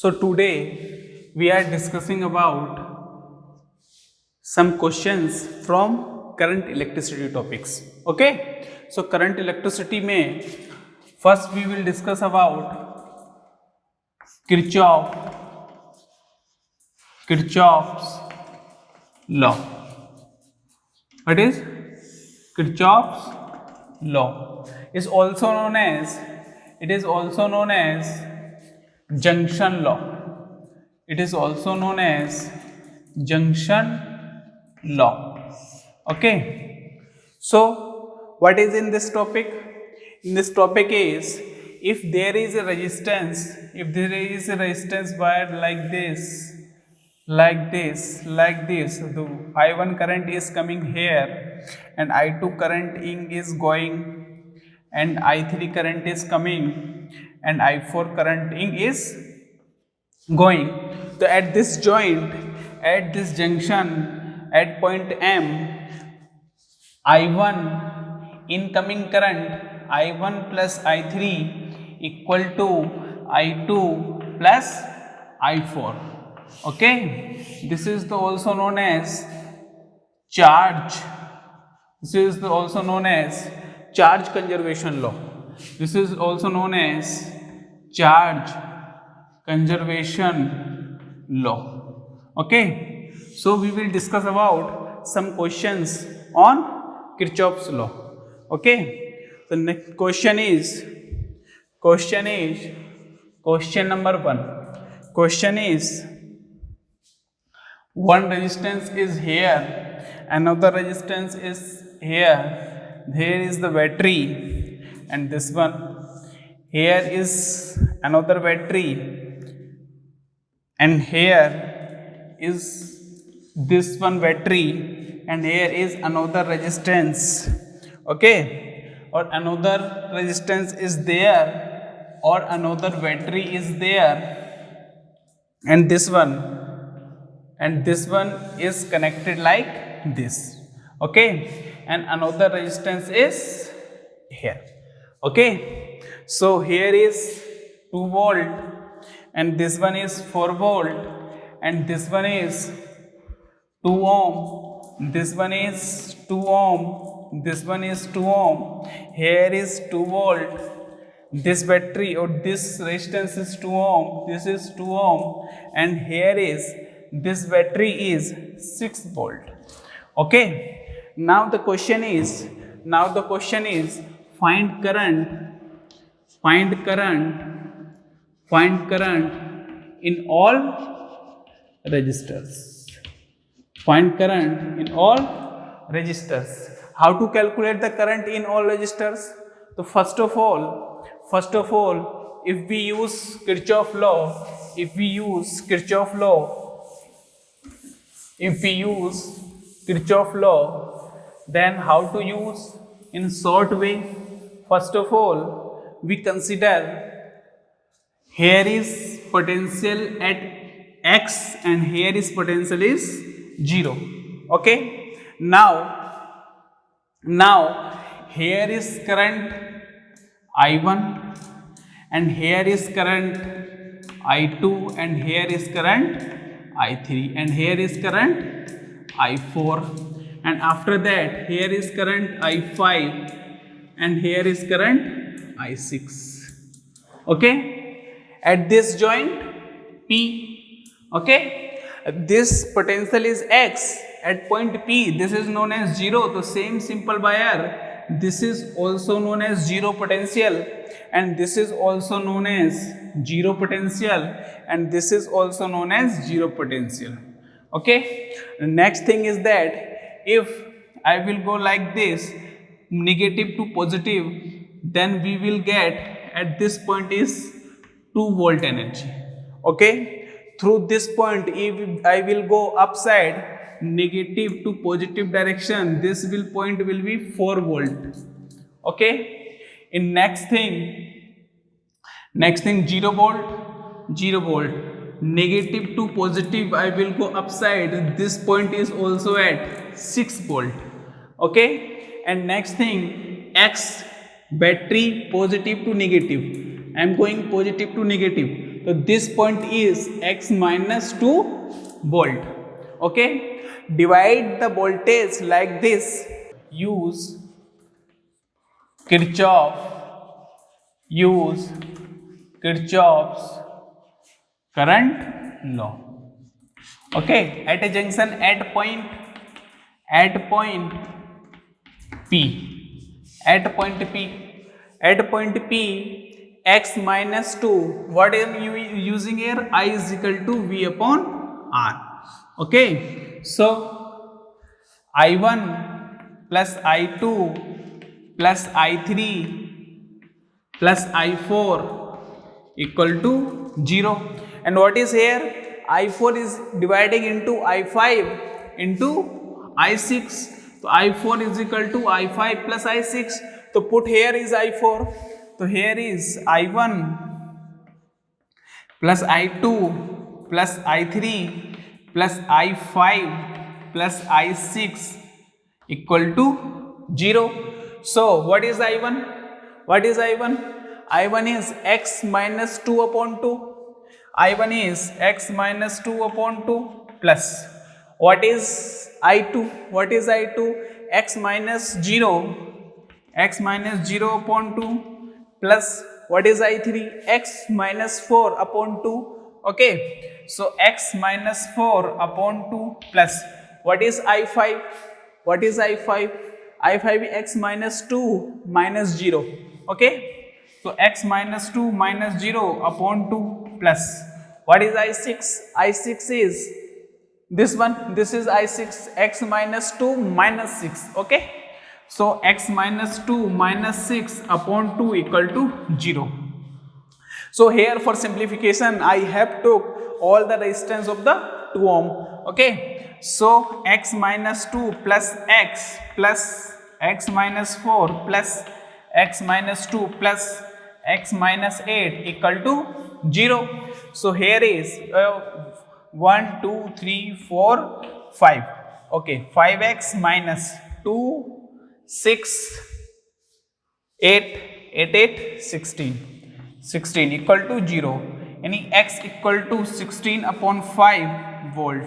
So today we are discussing about some questions from current electricity topics. Okay, so current electricity में first we will discuss about Kirchhoff's law. What is Kirchhoff's law? Is also known as junction law. It is also known as junction law. Okay. So what is in this topic? In this topic is, if there is a resistance wire like this, the I1 current is coming here and I2 current is going and I3 current is coming and I4 current is going. So at this joint, at this junction, at point M, I1 incoming current, I1 plus I3 equal to I2 plus I4. Okay, this is also known as charge. This is also known as charge conservation law. This is also known as charge conservation law. Okay, so we will discuss about some questions on Kirchhoff's law. Okay, the next question is question number 1. Question is, one resistance is here, another resistance is here. Here is the battery, and this one. Here is another battery, and here is this one battery, and here is another resistance. Okay, or another resistance is there, or another battery is there, and this one is connected like this. Okay, and another resistance is here. Okay, so here is 2 volt and this one is 4 volt and this one is 2 ohm, this one is 2 ohm, this one is 2 ohm. Here is 2 volt, this battery or this resistance is 2 ohm, this is 2 ohm, and here is this battery is 6 volt. Okay, now the question is find current in all resistors. Find current in all resistors. How to calculate the current in all resistors? So first of all, if we use Kirchhoff law, then how to use in short way? First of all, we consider here is potential at x and here is potential is 0. Okay, now here is current I1 and here is current I2 and here is current I3 and here is current I4, and after that here is current I5 and here is current I6. Okay, at this joint P. Okay, this potential is x at point P. This is known as 0. The same simple wire, this is also known as 0 potential, and this is also known as 0 potential, and this is also known as 0 potential. Okay, the next thing is that if I will go like this, negative to positive, then we will get at this point is 2 volt energy. Okay, through this point, if I will go upside, negative to positive direction, this point will be 4 volt. Okay, in next thing 0 volt, negative to positive, I will go upside, this point is also at 6 volt. Okay, and next thing x, battery, positive to negative, I am going positive to negative, so this point is x minus 2 volt. Okay, divide the voltage like this. Use Kirchhoff's current law. Okay, at a junction at point P, x minus 2, what am you using here? I is equal to V upon R. Okay, so I1 plus I2 plus I3 plus I4 equal to 0. And what is here? I4 is dividing into I5 into I6. So I4 is equal to I5 plus I6. So put here is I4. So here is I1 plus I2 plus I3 plus I5 plus I6 equal to 0. So what is I1? What is I1? I1 is x minus 2 upon 2. I1 is x minus 2 upon 2 plus. What is I2? What is I2? X minus 0. X minus 0 upon 2 plus. What is I3? X minus 4 upon 2. Okay. So x minus 4 upon 2 plus. What is I5? What is I5? I5 is x minus 2 minus 0. Okay. So x minus 2 minus 0 upon 2 plus. What is I6? I6 is this one. This is I6, x minus 2 minus 6. Okay. So x minus 2 minus 6 upon 2 equal to 0. So here for simplification I have took all the resistance of the 2 ohm. Okay. So x minus 2 plus x minus 4 plus x minus 2 plus x minus 8 equal to 0. So here is 1, 2, 3, 4, 5. Okay, 5x minus 2, 6, 8, 16 equal to 0. Any x equal to 16 upon 5 volt.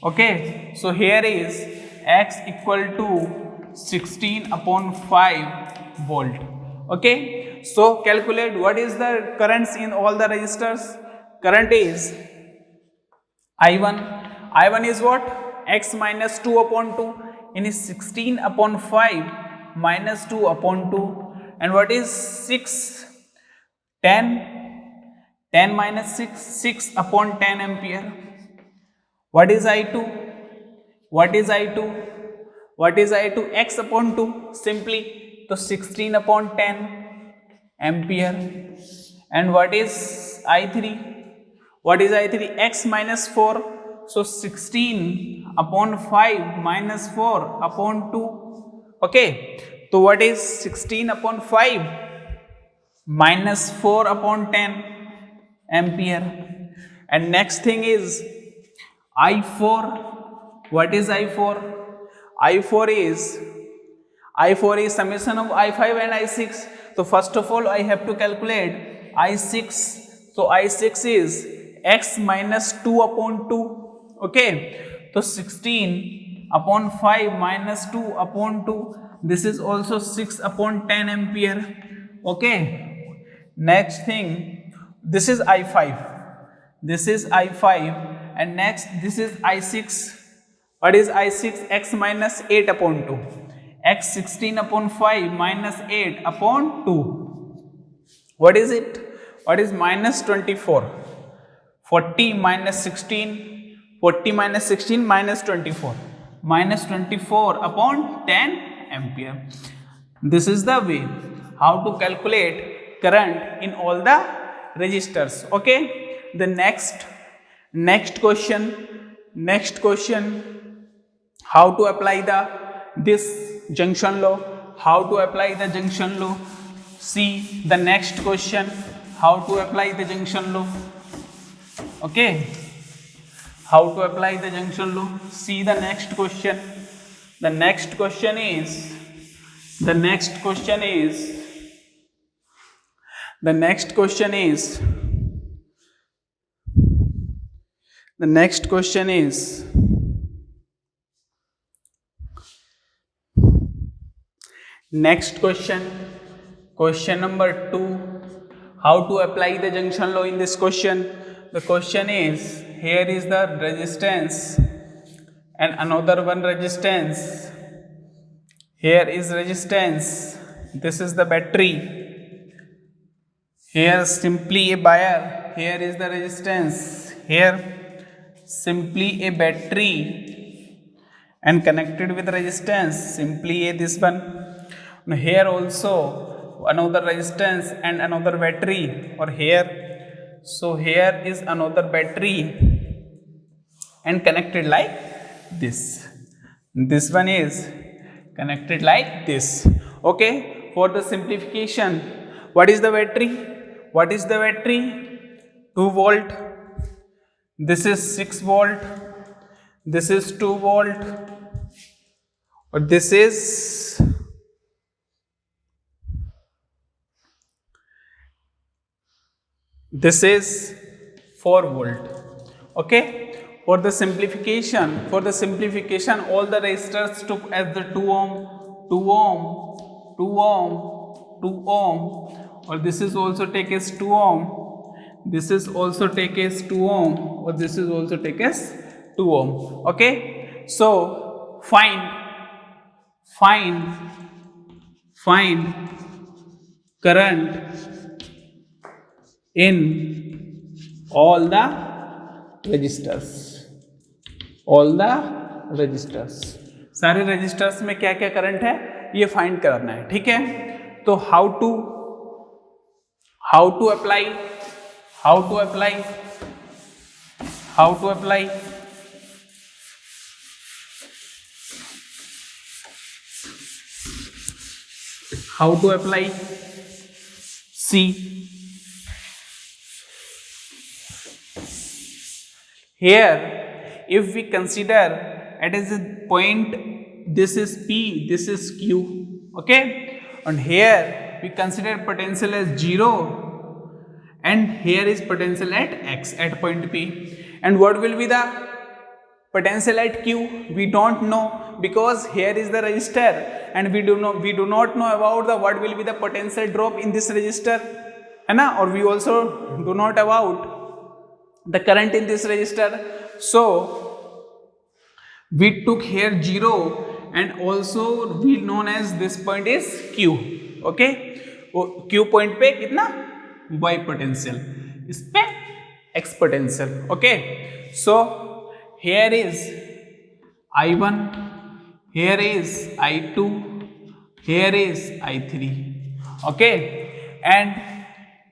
Okay, so here is x equal to 16 upon 5 volt. Okay, so calculate what is the currents in all the resistors. Current is I1 is what? X minus 2 upon 2 in is 16 upon 5 minus 2 upon 2. And what is 6? 10 minus 6 upon 10 ampere. What is I2? What is I2? What is I2? X upon 2 simply. So 16 upon 10 ampere. And what is I3? What is I3? X minus 4. So 16 upon 5 minus 4 upon 2. Okay. So what is 16 upon 5? Minus 4 upon 10 ampere. And next thing is I4. What is I4? I4 is summation of I5 and I6. So first of all I have to calculate I6. So I6 is x minus 2 upon 2. Okay. So 16 upon 5 minus 2 upon 2. This is also 6 upon 10 ampere. Okay. Next thing, this is I5. This is I5. And next, this is I6. What is I6? X minus 8 upon 2. X 16 upon 5 minus 8 upon 2. What is it? What is minus 24? 40 minus 16. 40 minus 16 minus 24. Minus 24 upon 10 ampere. This is the way how to calculate current in all the resistors. Okay. The next question. How to apply this junction law? How to apply the junction law? See the next question. How to apply the junction law? Okay. How to apply the junction law? See the next question. The next question is The next question is, question number 2. How to apply the junction law in this question? The question is, here is the resistance and another one resistance. Here is resistance. This is the battery. Here simply a wire. Here is the resistance. Here simply a battery and connected with resistance. Simply a this one. Here also another resistance and another battery, or here. So here is another battery and connected like this. This one is connected like this. Okay, for the simplification, what is the battery? What is the battery? 2 volt. This is 6 volt. This is 2 volt. Or this is 4 volt. Okay, for the simplification, all the resistors took as the 2 ohm, 2 ohm, 2 ohm, 2 ohm, or this is also take as 2 ohm, this is also take as 2 ohm, or this is also take as 2 ohm. Okay, so find current in all the registers. सारे registers में क्या क्या current है ये find करना है. ठीक है, तो how to apply see, here if we consider it is a point, this is P, this is Q. Okay, and here we consider potential as 0 and here is potential at X at point P. And what will be the potential at Q? We don't know, because here is the resistor and we do not know about the what will be the potential drop in this resistor, है ना, or we also do not about the current in this resistor. So we took here 0 and also we known as this point is Q. Okay, Q point पे कितना Y potential, इस पे X potential. Okay, so here is I1, here is I2, here is I3. Okay, and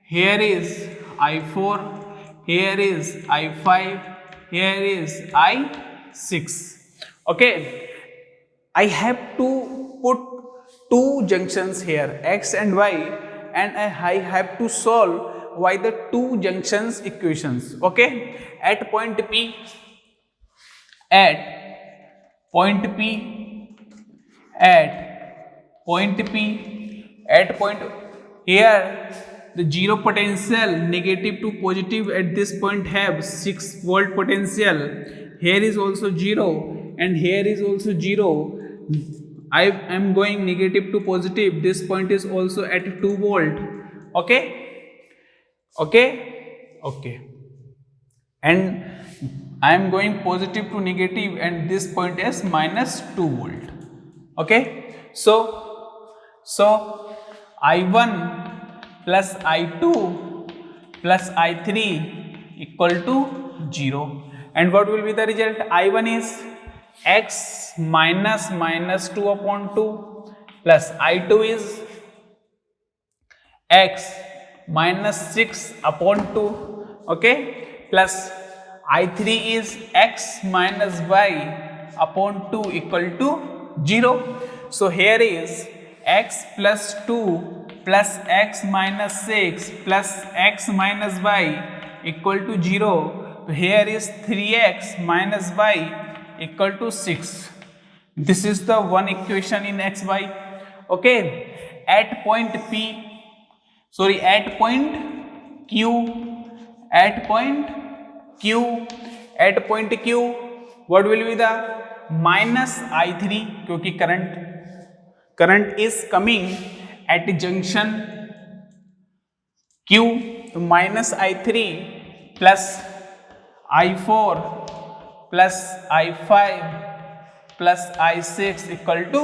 here is I4, here is I5, here is I6. Okay, I have to put two junctions here, X and Y, and I have to solve Y the two junctions equations. Okay, at point P, here the zero potential, negative to positive at this point have 6 volt potential. Here is also 0 and here is also 0. I am going negative to positive. This point is also at 2 volt. Okay. And I am going positive to negative and this point is minus 2 volt. Okay. So I1 plus I2 plus I3 equal to 0. And what will be the result? I1 is X minus 2 upon 2 plus I2 is X minus 6 upon 2. Okay, plus I3 is X minus Y upon 2 equal to 0. So here is X plus 2 plus X minus 6 plus X minus Y equal to 0. So here is 3X minus Y equal to 6. This is the one equation in XY. Okay, at point Q, at point Q what will be the minus I3 क्योंकि current is coming at junction Q, तो minus I3 plus I4 plus I5 plus I6 equal to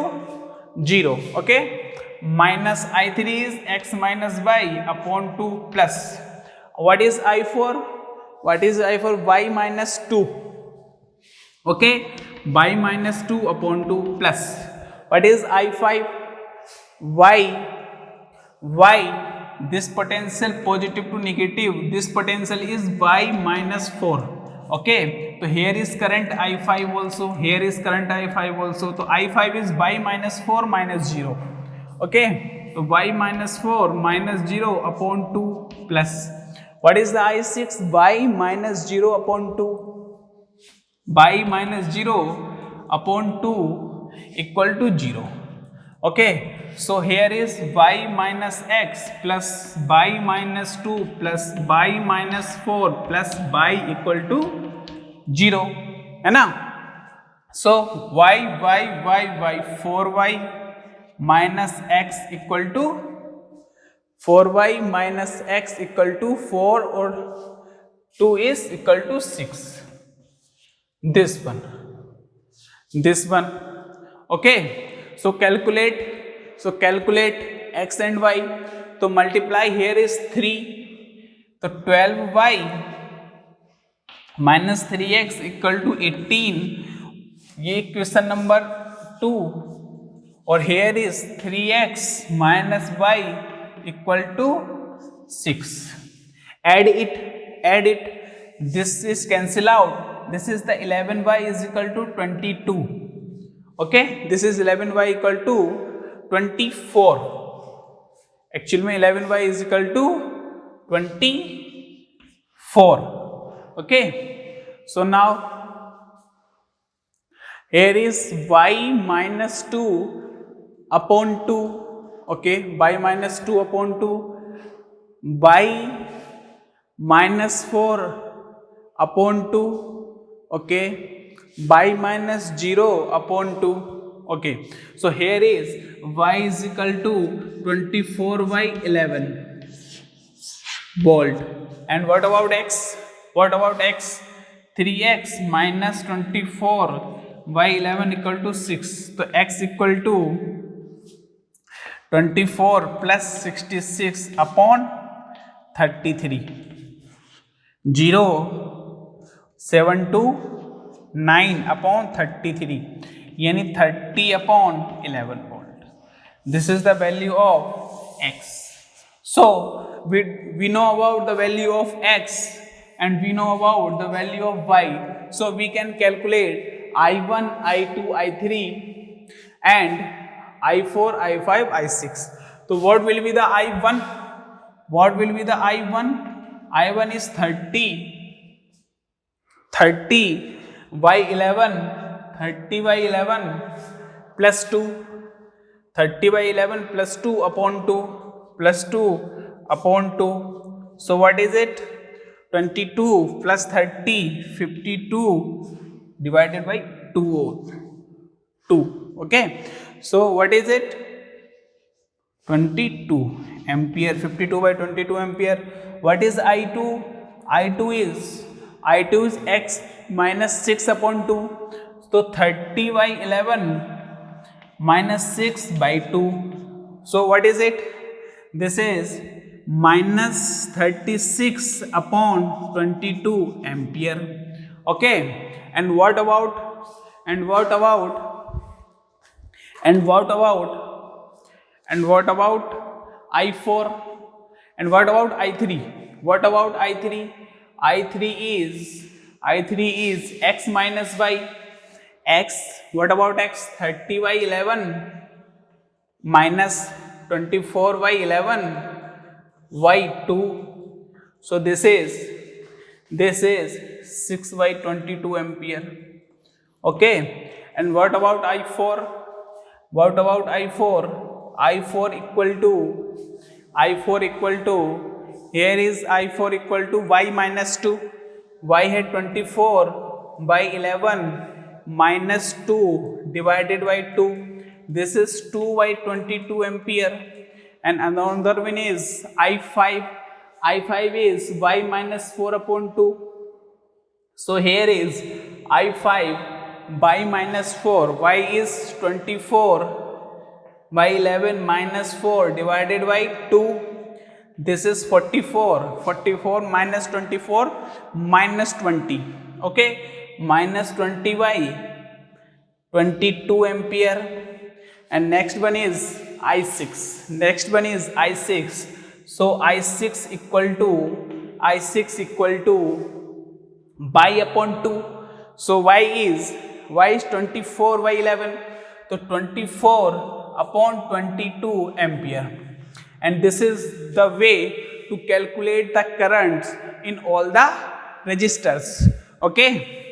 0. Okay, minus I3 is x minus y upon 2 plus what is I4? What is I4? Y minus 2. Okay, y minus 2 upon 2 plus what is I5? Y this potential positive to negative, this potential is y minus 4. Okay, so here is current I5 also, here is current I5 also, so I5 is y minus 4 minus 0. Okay, so y minus 4 minus 0 upon 2 plus what is the I6? Y minus 0 upon 2, y minus 0 upon 2 equal to 0. Okay, so here is y minus x plus y minus 2 plus y minus 4 plus y equal to 0 है ना. So y 4y minus x equal to 4y minus x equal to 4 or 2 is equal to 6. This one. Okay, so calculate x and y. So multiply, here is 3, so 12y minus 3x equal to 18, ये question number 2. और here is 3x minus y equal to 6. Add it, this is cancel out, this is the 11y is equal to 22. Okay, this is 11y equal to 24. Actually में 11y is equal to 24. Okay, so now here is y minus 2 upon 2. Okay, y minus 2 upon 2, y minus 4 upon 2. Okay, y minus 0 upon 2. Okay, so here is y is equal to 24 by 11 volt. And what about x? 3x minus 24 by 11 equal to 6. So x equal to 24 plus 66 upon 33. 0 7 to 9 upon 33, यानी 30 upon 11 volt. This is the value of x. So we know about the value of x and we know about the value of y. So we can calculate I1, I2, I3 and I4, I5, I6. So what will be the I1? I1 is 30 by 11 plus 2, 30 by 11 plus 2 upon 2 plus 2 upon 2. So what is it? 22 plus 30, 52 divided by 2. Okay, so what is it? 22 ampere. 52 by 22 ampere. What is I2? I2 is x minus 6 upon 2. So 30 by 11 minus 6 by 2. So what is it? This is minus 36 upon 22 ampere. Okay, and what about I4? And what about I3? I3 is x minus y. What about x? 30 by 11 minus 24 by 11 y 2. So this is 6 by 22 ampere. Okay, and what about I4? I4 equal to here is I4 equal to y minus 2. Y had 24 by 11 minus 2 divided by 2. This is 2 by 22 ampere. And another one is I5. I5 is y minus 4 upon 2. So here is I5 by minus 4. Y is 24 by 11 minus 4 divided by 2. This is 44. 44 minus 24 minus 20. Okay, minus 20 by 22 ampere. And next one is I6. Next one is I6. So I6 equal to by upon 2. So y is 24 by 11. So 24 upon 22 ampere. And this is the way to calculate the currents in all the resistors. Okay.